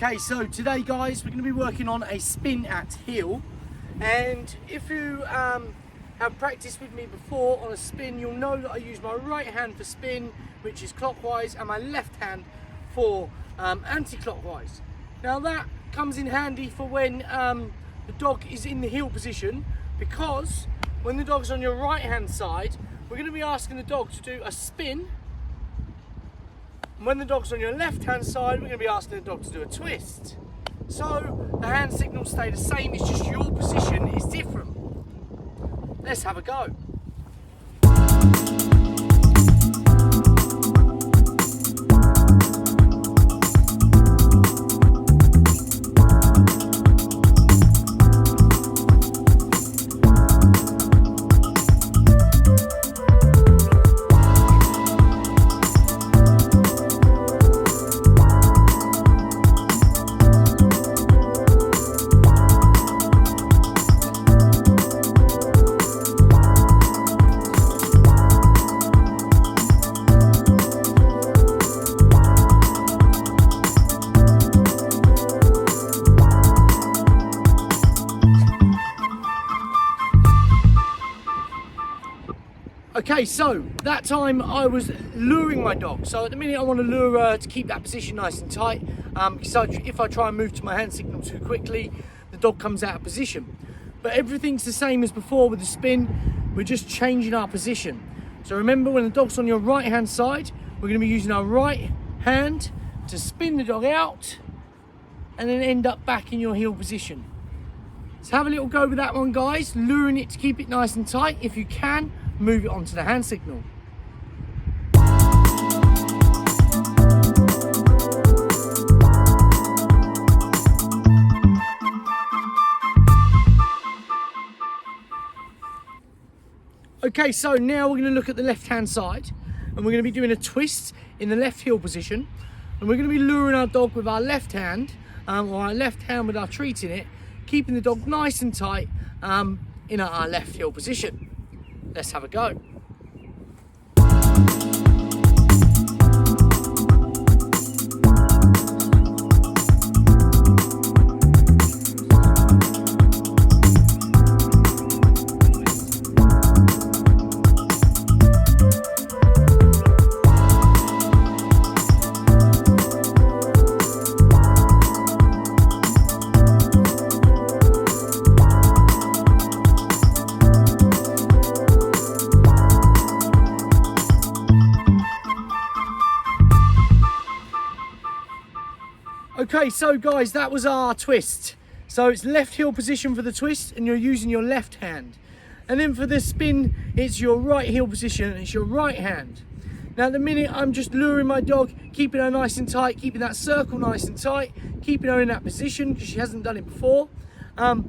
Okay, so today guys, we're going to be working on a spin at heel, and if you have practiced with me before on a spin, you'll know that I use my right hand for spin, which is clockwise, and my left hand for anti-clockwise. Now that comes in handy for when the dog is in the heel position, because when the dog's on your right hand side, we're going to be asking the dog to do a spin. When the dog's on your left hand side, we're going to be asking the dog to do a twist. So the hand signals stay the same, it's just your position is different. Let's have a go. Okay, so that time I was luring my dog. So at the minute I want to lure her to keep that position nice and tight. So if I try and move to my hand signal too quickly, the dog comes out of position. But everything's the same as before with the spin. We're just changing our position. So remember, when the dog's on your right hand side, we're going to be using our right hand to spin the dog out and then end up back in your heel position. So have a little go with that one, guys. Luring it to keep it nice and tight. If you can, move it onto the hand signal. Okay, so now we're going to look at the left hand side, and we're going to be doing a twist in the left heel position, and we're going to be luring our dog with our left hand, or our left hand with our treat in it, keeping the dog nice and tight in our left heel position. Let's have a go. Okay, so guys, that was our twist. So it's left heel position for the twist, and you're using your left hand. And then for the spin, it's your right heel position, and it's your right hand. Now at the minute, I'm just luring my dog, keeping her nice and tight, keeping that circle nice and tight, keeping her in that position because she hasn't done it before. For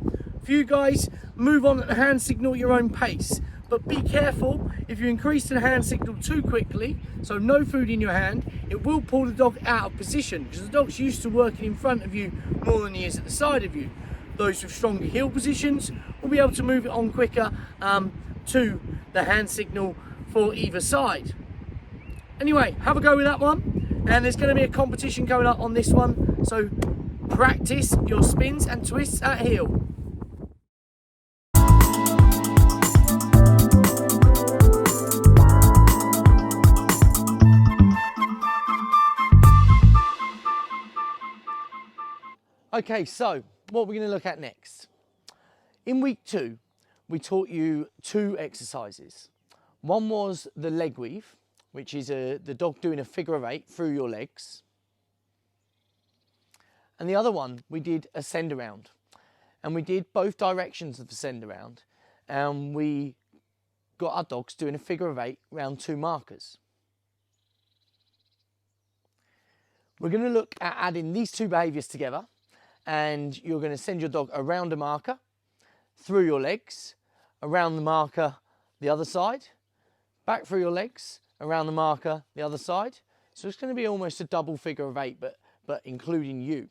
you guys, move on at the hand signal at your own pace. But be careful, if you increase the hand signal too quickly, so no food in your hand, it will pull the dog out of position, because the dog's used to working in front of you more than he is at the side of you. Those with stronger heel positions will be able to move it on quicker to the hand signal for either side. Anyway, have a go with that one, and there's going to be a competition coming up on this one, so practice your spins and twists at heel. Okay, so what we're going to look at next. In week 2, we taught you 2 exercises. One was the leg weave, which is the dog doing a figure of 8 through your legs. And the other one, we did a send around. And we did both directions of the send around. And we got our dogs doing a figure of 8 round 2 markers. We're going to look at adding these 2 behaviours together. And you're going to send your dog around a marker, through your legs, around the marker the other side, back through your legs, around the marker the other side. So it's going to be almost a double figure of 8, but including you.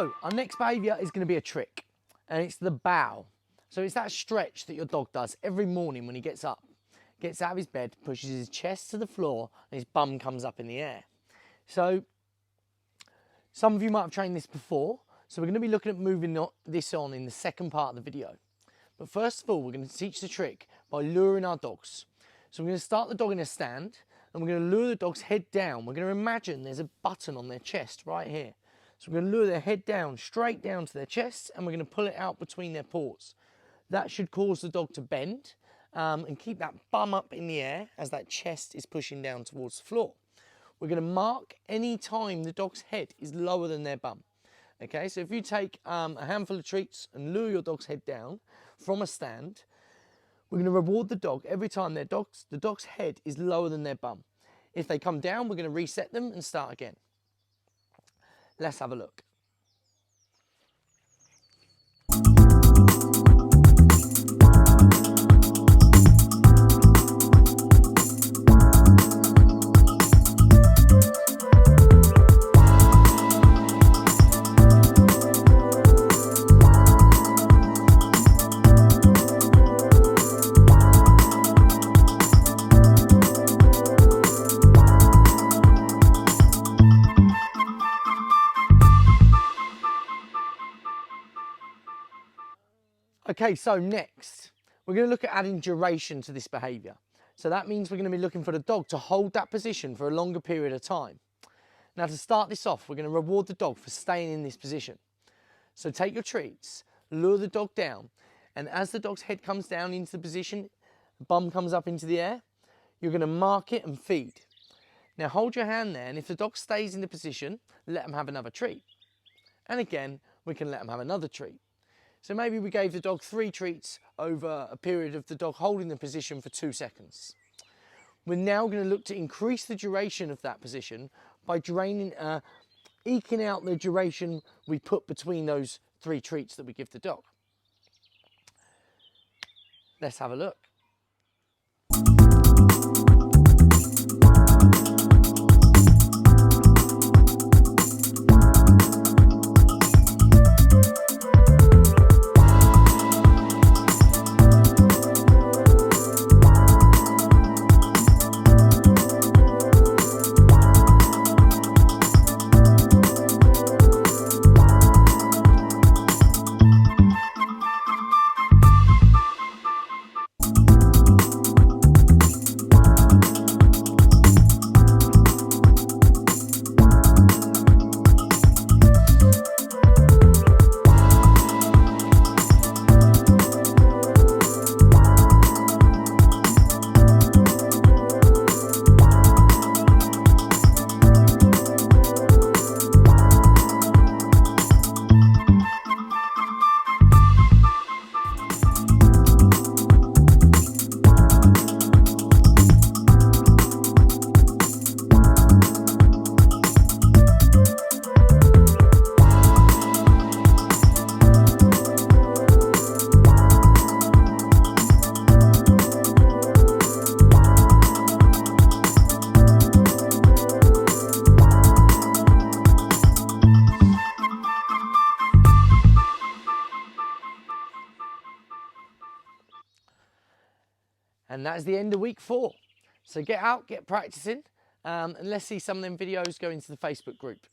So our next behaviour is going to be a trick, and it's the bow. So it's that stretch that your dog does every morning when he gets up. Gets out of his bed, pushes his chest to the floor, and his bum comes up in the air. So some of you might have trained this before, so we're going to be looking at moving this on in the second part of the video. But first of all, we're going to teach the trick by luring our dogs. So we're going to start the dog in a stand, and we're going to lure the dog's head down. We're going to imagine there's a button on their chest right here. So we're going to lure their head down, straight down to their chest, and we're going to pull it out between their paws. That should cause the dog to bend and keep that bum up in the air as that chest is pushing down towards the floor. We're going to mark any time the dog's head is lower than their bum. Okay, so if you take a handful of treats and lure your dog's head down from a stand, we're going to reward the dog every time the dog's head is lower than their bum. If they come down, we're going to reset them and start again. Let's have a look. Okay, so next, we're going to look at adding duration to this behaviour. So that means we're going to be looking for the dog to hold that position for a longer period of time. Now to start this off, we're going to reward the dog for staying in this position. So take your treats, lure the dog down, and as the dog's head comes down into the position, the bum comes up into the air, you're going to mark it and feed. Now hold your hand there, and if the dog stays in the position, let them have another treat. And again, we can let them have another treat. So maybe we gave the dog 3 treats over a period of the dog holding the position for 2 seconds. We're now going to look to increase the duration of that position by eking out the duration we put between those 3 treats that we give the dog. Let's have a look. And that's the end of week 4. So get out, get practicing, and let's see some of them videos go into the Facebook group.